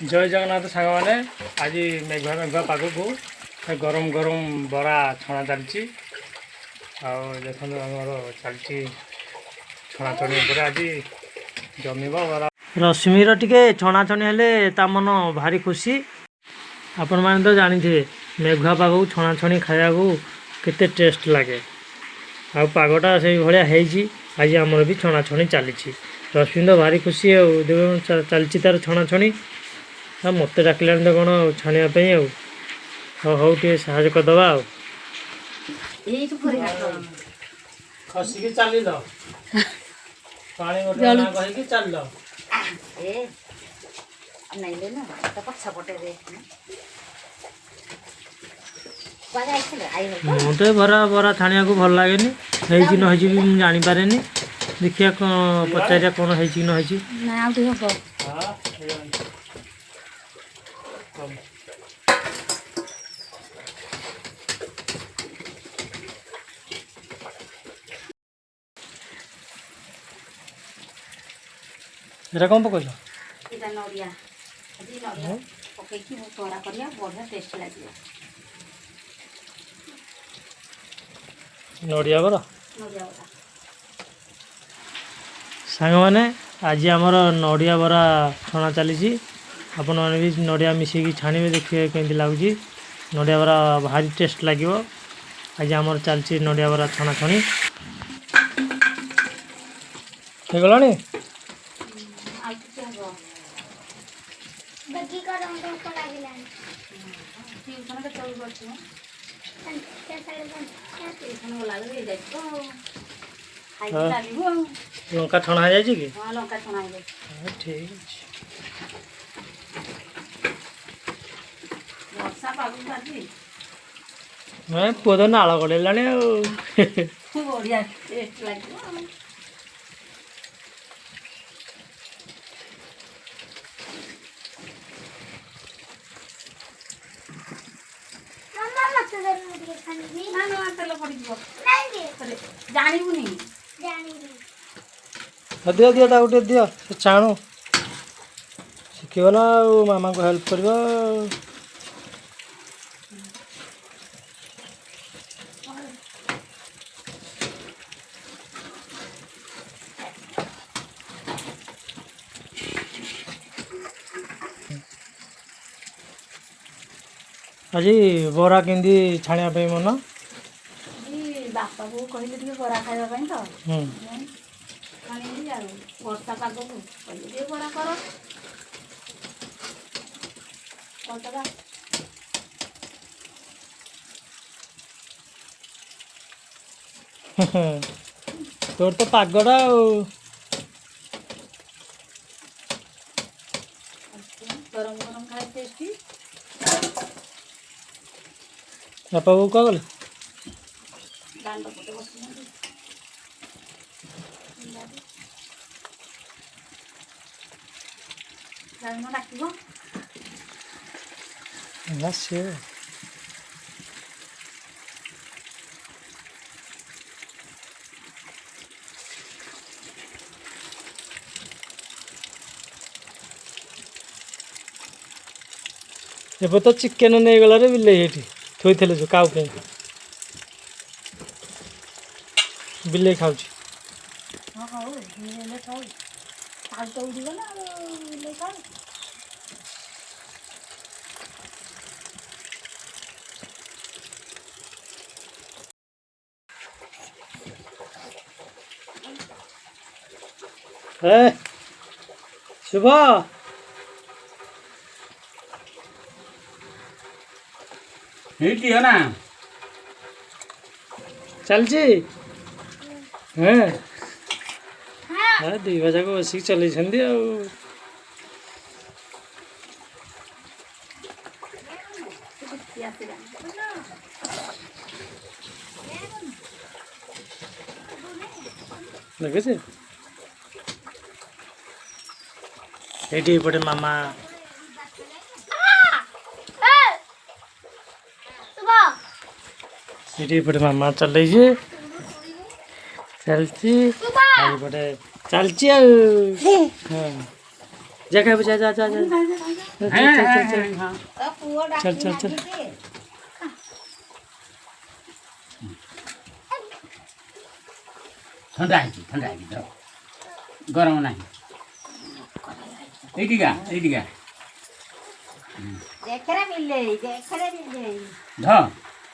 जय जगन्नाथ सांग मैंने आज मेघुआ मेघुआ पाग को गरम गरम बरा छणा चलती देखो आमर चलती छणाछणी पर आज जमीब बरा रश्मिर टिके छणाछणी हेले ता मन भारी खुशी। आपण मैंने तो जानी थे मेघुआ पाग को छणाछणी खाया को केते टेस्ट लगे आ पागटा से भाया आज आमर भी छणाछणी चली रश्मि तो भारी खुशी चलती तार छणाछणी मत डाकिला तो कौन छाणियापी हौ टे साहय करदे खसिकी चल पानी गोटे चल मत बरा बरा छाणिया को भल लगे न भी जानीपे देखिए पचारिया कौन है एटा कौन पकड़ नड़िया बरा सांग मैंने आज आमर नड़िया बरा छणा चली आपण मैंने भी नड़िया मिसेकी छाणवे देखिए केमती लगुच नड़िया बरा भारी टेस्ट लगे आज आमर चलती नड़िया बरा छणा छणी हो गला लंका छणा है कि ठीक मैं पुआ तो नाल गड़ेला दियो दियो गोटे दियो छाणु शिखब ना मामा को हेल्प कर आज बरा केंदी छाणिया पे मन बापा को कहले बरा खाइबा तो वर्षा पाग को कहले बरा कर तोर तो पागड़ा गरम गरम खाए टेस्टी बापा को क्या गले दांड पटे बस से एब तो चिकेन नहीं गला रे बिले थोई थे जो काउ पे बिले खाऊ शुभ है ना चलची हाँ दुई भाषा को बसिक चल देखे ये पटे मामा ये पटे मामा चल चलती चलती हाँ जा खाइबू जा जा जा जा হ্যাঁ चल হ্যাঁ चल चल হ্যাঁ ତା ପୁଅ चल ଡାକି चल चल ଡାକିକି ଥଣ୍ଡା ହେଇଛି ଧର ଗରମ ନାହିଁ ଏଇଠିକା ଦେଖରେ ବିଲେଇ ଧର